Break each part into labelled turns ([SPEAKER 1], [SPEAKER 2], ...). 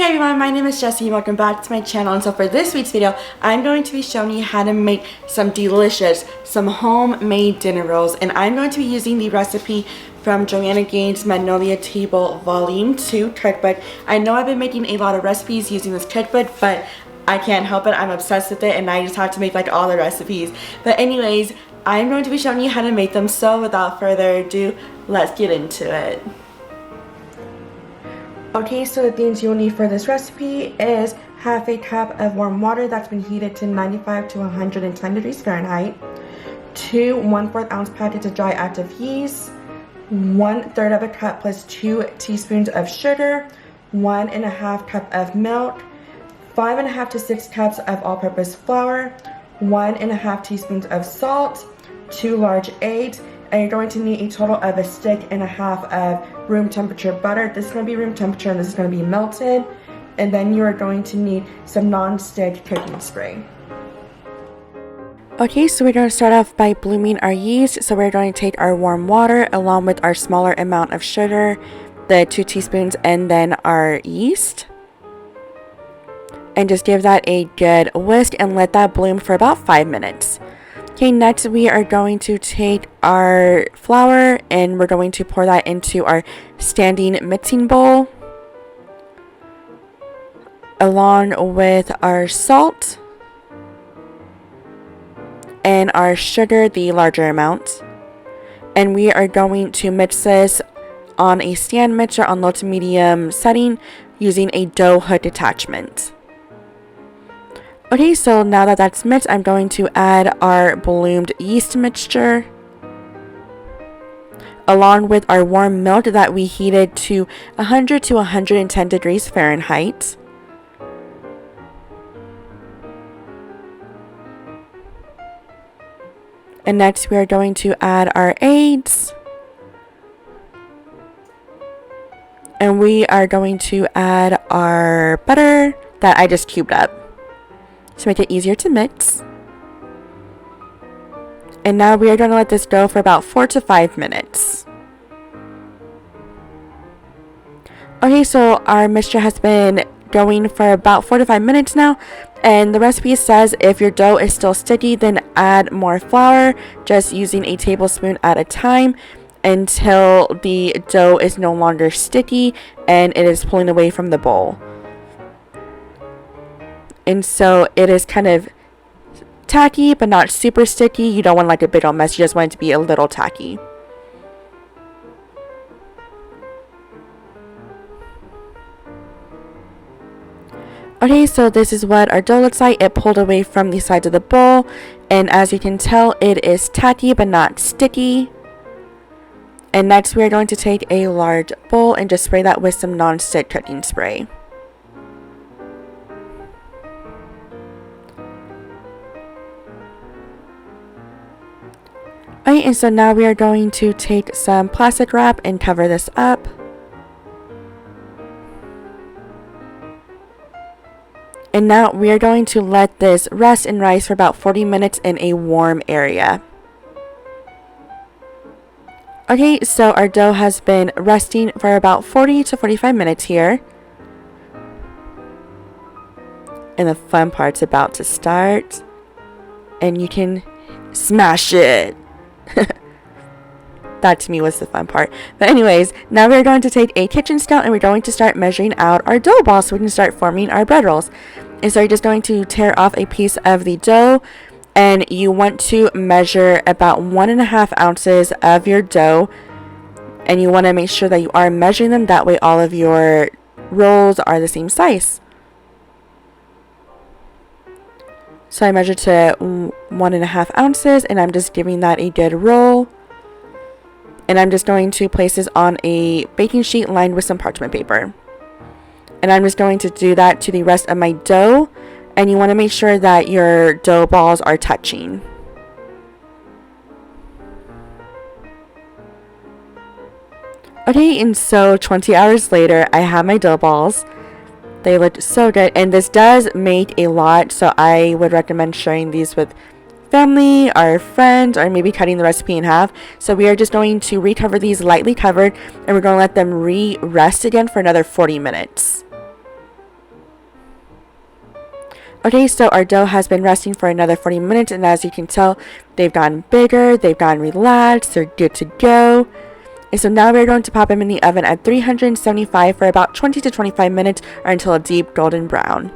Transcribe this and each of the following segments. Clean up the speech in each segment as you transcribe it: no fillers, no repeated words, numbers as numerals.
[SPEAKER 1] Hey everyone, my name is Jessie and welcome back to my channel. And so for this week's video, I'm going to be showing you how to make some homemade dinner rolls. And I'm going to be using the recipe from Joanna Gaines' Magnolia Table Volume 2 cookbook. I know I've been making a lot of recipes using this cookbook, but I can't help it. I'm obsessed with it and I just have to make like all the recipes. But anyways, I'm going to be showing you how to make them. So without further ado, let's get into it. Okay, so the things you'll need for this recipe is half a cup of warm water that's been heated to 95 to 110 degrees Fahrenheit, 2 1/4 ounce packets of dry active yeast, 1/3 of a cup plus 2 teaspoons of sugar, 1.5 cup of milk, 5.5 to 6 cups of all-purpose flour, 1.5 teaspoons of salt, 2 large eggs, and you're going to need a total of 1.5 sticks of room temperature butter. This is going to be room temperature and this is going to be melted. And then you are going to need some non-stick cooking spray. Okay, so we're going to start off by blooming our yeast. So we're going to take our warm water along with our smaller amount of sugar, the 2 teaspoons, and then our yeast. And just give that a good whisk and let that bloom for about 5 minutes. Okay, next we are going to take our flour and we're going to pour that into our standing mixing bowl along with our salt and our sugar, the larger amount. And we are going to mix this on a stand mixer on low to medium setting using a dough hook attachment. Okay, so now that that's mixed, I'm going to add our bloomed yeast mixture along with our warm milk that we heated to 100 to 110 degrees Fahrenheit. And next we are going to add our eggs. And we are going to add our butter that I just cubed up to make it easier to mix. And now we are going to let this go for about 4 to 5 minutes. Okay, so our mixture has been going for about 4 to 5 minutes now, and the recipe says if your dough is still sticky, then add more flour, just using a tablespoon at a time until the dough is no longer sticky and it is pulling away from the bowl. And so it is kind of tacky, but not super sticky. You don't want like a big old mess. You just want it to be a little tacky. Okay, so this is what our dough looks like. It pulled away from the sides of the bowl. And as you can tell, it is tacky, but not sticky. And next we are going to take a large bowl and just spray that with some non-stick cooking spray. Okay, and so now we are going to take some plastic wrap and cover this up. And now we are going to let this rest and rise for about 40 minutes in a warm area. Okay, so our dough has been resting for about 40 to 45 minutes here. And the fun part's about to start. And you can smash it. That to me was the fun part. But anyways, now we're going to take a kitchen scale and we're going to start measuring out our dough balls so we can start forming our bread rolls. And so you're just going to tear off a piece of the dough and you want to measure about 1.5 ounces of your dough. And you want to make sure that you are measuring them. That way all of your rolls are the same size. So I measured to 1.5 ounces and I'm just giving that a good roll. And I'm just going to place this on a baking sheet lined with some parchment paper. And I'm just going to do that to the rest of my dough. And you want to make sure that your dough balls are touching. Okay, and so 20 hours later, I have my dough balls. They look so good. And this does make a lot, so I would recommend sharing these with family, our friends, or maybe cutting the recipe in half. So we are just going to recover these lightly covered and we're going to let them rest again for another 40 minutes. Okay, so our dough has been resting for another 40 minutes, and as you can tell, they've gotten bigger, they've gotten relaxed, they're good to go. And so now we're going to pop them in the oven at 375 for about 20 to 25 minutes or until a deep golden brown.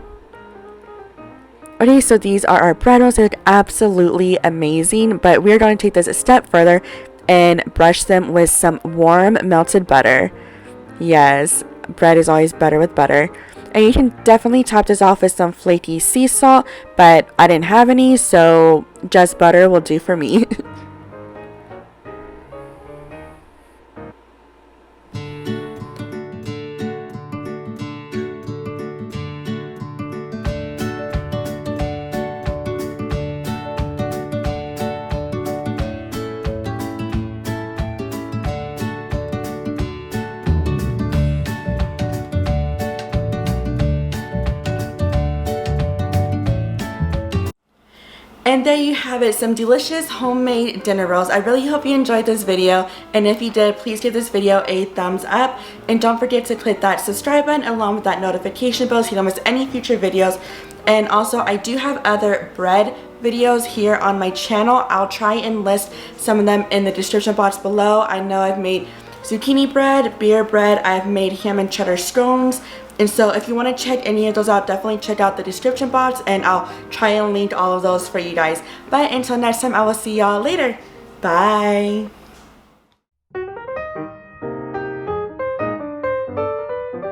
[SPEAKER 1] Okay, so these are our bread rolls. They look absolutely amazing, but we're going to take this a step further and brush them with some warm melted butter. Yes, bread is always better with butter. And you can definitely top this off with some flaky sea salt, but I didn't have any, so just butter will do for me. And there you have it, some delicious homemade dinner rolls. I really hope you enjoyed this video, and if you did, please give this video a thumbs up, and don't forget to click that subscribe button along with that notification bell so you don't miss any future videos. And also, I do have other bread videos here on my channel. I'll try and list some of them in the description box below. I know I've made zucchini bread, beer bread, I've made ham and cheddar scones. And so if you want to check any of those out, definitely check out the description box, and I'll try and link all of those for you guys. But until next time, I will see y'all later. Bye.